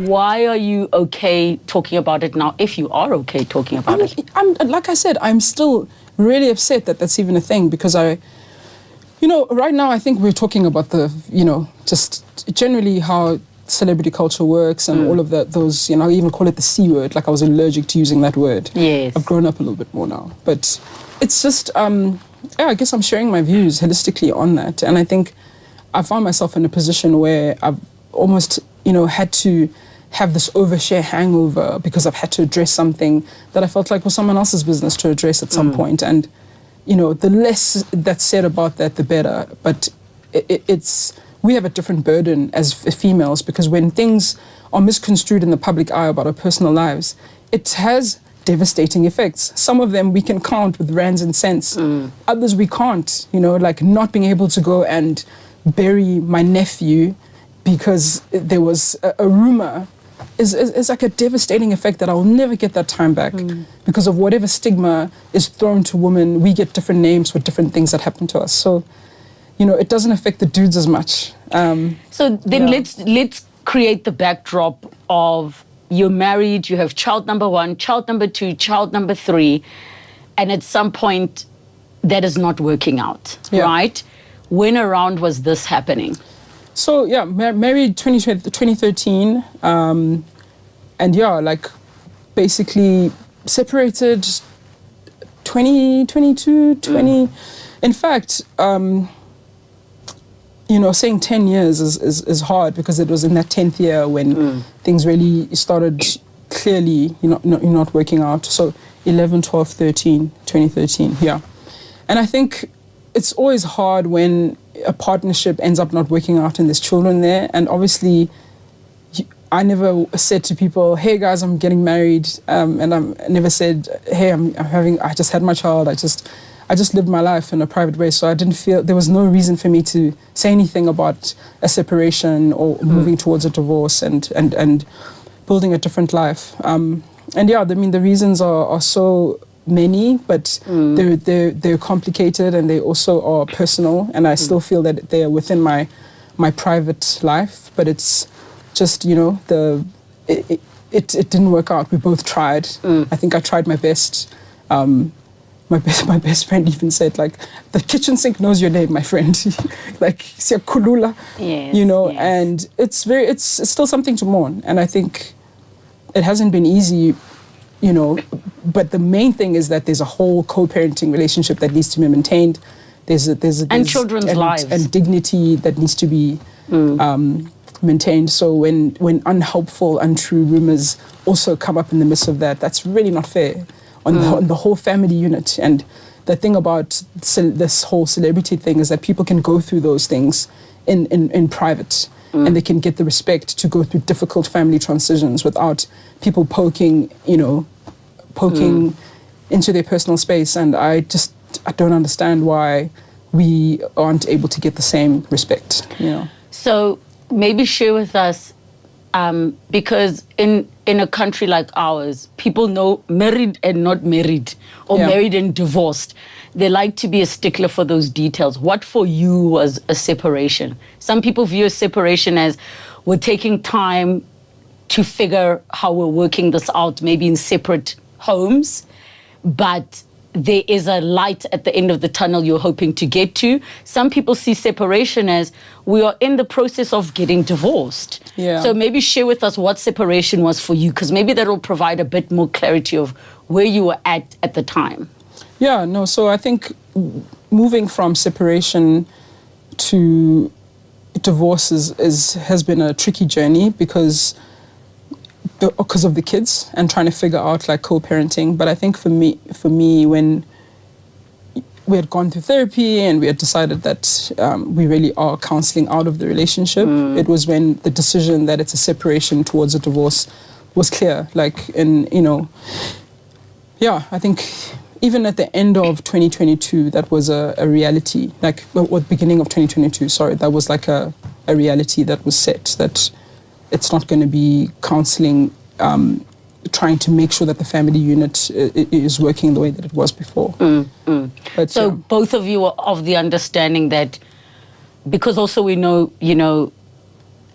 why are you okay talking about it now, if you are okay talking about it? I'm like I said, I'm still really upset that that's even a thing, because right now I think we're talking about just generally how celebrity culture works and all of those, I even call it the C word, like I was allergic to using that word. Yes. I've grown up a little bit more now. But it's just, I guess I'm sharing my views holistically on that. And I think I found myself in a position where I've almost, had to have this overshare hangover because I've had to address something that I felt like was someone else's business to address at some point. And, the less that's said about that, the better. But we have a different burden as females, because when things are misconstrued in the public eye about our personal lives, it has devastating effects. Some of them we can count with rands and cents. Others we can't, like not being able to go and bury my nephew because there was a rumor is like a devastating effect that I'll never get that time back because of whatever stigma is thrown to women. We get different names for different things that happen to us. So, it doesn't affect the dudes as much. Let's create the backdrop of you're married, you have child number 1, child number 2, child number 3, and at some point that is not working out, right? When around was this happening? So, married 2013, and basically separated 20. In fact, saying 10 years is hard, because it was in that 10th year when things really started clearly not working out. So 11, 12, 13, 2013, And I think it's always hard when a partnership ends up not working out and there's children there. And obviously, I never said to people, hey guys, I'm getting married. And I never said, hey, I just had my child. I just lived my life in a private way. So I didn't feel, there was no reason for me to say anything about a separation or moving towards a divorce and building a different life. The reasons are so many, but they're complicated, and they also are personal, and I still feel that they're within my private life. But it's just it didn't work out. We both tried. I think I tried my best. My best friend even said, like, the kitchen sink knows your name, my friend. Like, siyakhulula, and it's still something to mourn. And I think it hasn't been easy, but the main thing is that there's a whole co-parenting relationship that needs to be maintained. There's children's lives and dignity that needs to be maintained. So when unhelpful, untrue rumors also come up in the midst of that, that's really not fair on the whole family unit. And the thing about this whole celebrity thing is that people can go through those things in private, and they can get the respect to go through difficult family transitions without people poking into their personal space. And I don't understand why we aren't able to get the same respect, So maybe share with us, because in a country like ours, people know married and not married, or married and divorced. They like to be a stickler for those details. What for you was a separation? Some people view a separation as we're taking time to figure how we're working this out, maybe in separate homes, but there is a light at the end of the tunnel you're hoping to get to. Some people see separation as we are in the process of getting divorced. So maybe share with us what separation was for you, because maybe that will provide a bit more clarity of where you were at the time. So I think moving from separation to divorce has been a tricky journey because of the kids and trying to figure out like co-parenting. But I think for me, when we had gone through therapy and we had decided that we really are counseling out of the relationship, it was when the decision that it's a separation towards a divorce was clear. I think even at the end of 2022, that was a reality. Beginning of 2022, sorry, that was like a reality that was set, that it's not going to be counseling, trying to make sure that the family unit is working the way that it was before. But, so both of you are of the understanding that, because also we know,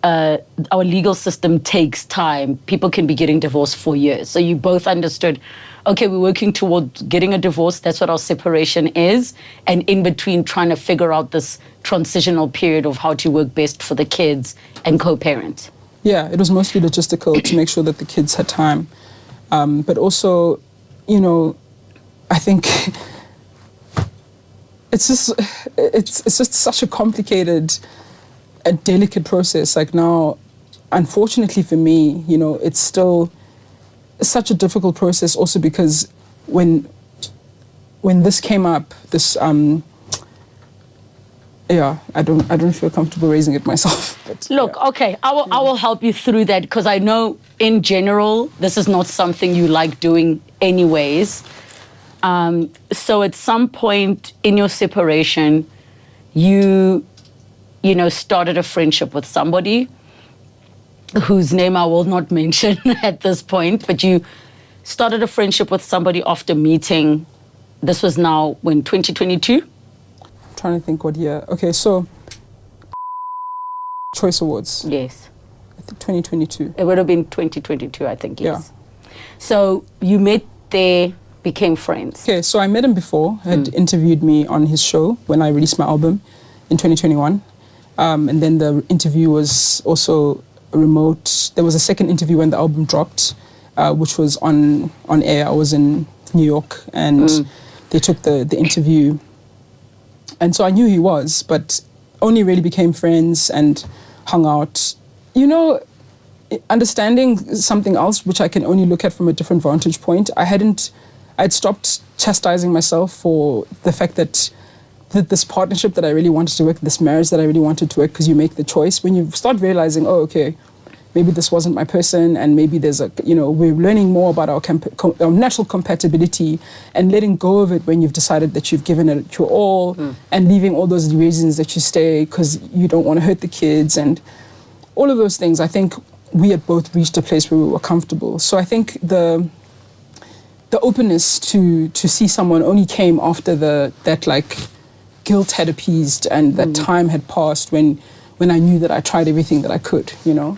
our legal system takes time. People can be getting divorced for years. So you both understood, okay, we're working towards getting a divorce. That's what our separation is. And in between, trying to figure out this transitional period of how to work best for the kids and co-parent. Yeah, it was mostly logistical to make sure that the kids had time. But also, you know, I think it's just such a complicated, a delicate process. Like now, unfortunately for me, you know, it's still such a difficult process also because when this came up, this I don't feel comfortable raising it myself. But, Look, okay, I will help you through that because I know in general this is not something you like doing anyways. So at some point in your separation, you started a friendship with somebody whose name I will not mention at this point, but you started a friendship with somebody after meeting. This was now when 2022? I'm trying to think what year. Okay, so Choice Awards. Yes. I think 2022. It would have been 2022, I think, yes. Yeah. So you met there, became friends. Okay, so I met him before, had interviewed me on his show when I released my album in 2021. And then the interview was also remote. There was a second interview when the album dropped, which was on air. I was in New York and they took the interview. And so I knew he was, but only really became friends and hung out. You know, understanding something else, which I can only look at from a different vantage point, I'd stopped chastising myself for the fact that this partnership that I really wanted to work, this marriage that I really wanted to work, because you make the choice. When you start realizing, oh, okay, maybe this wasn't my person, and maybe there's we're learning more about our natural compatibility and letting go of it when you've decided that you've given it your all and leaving all those reasons that you stay because you don't want to hurt the kids and all of those things. I think we had both reached a place where we were comfortable. So I think the openness to see someone only came after that guilt had appeased and that time had passed when I knew that I tried everything that I could, you know.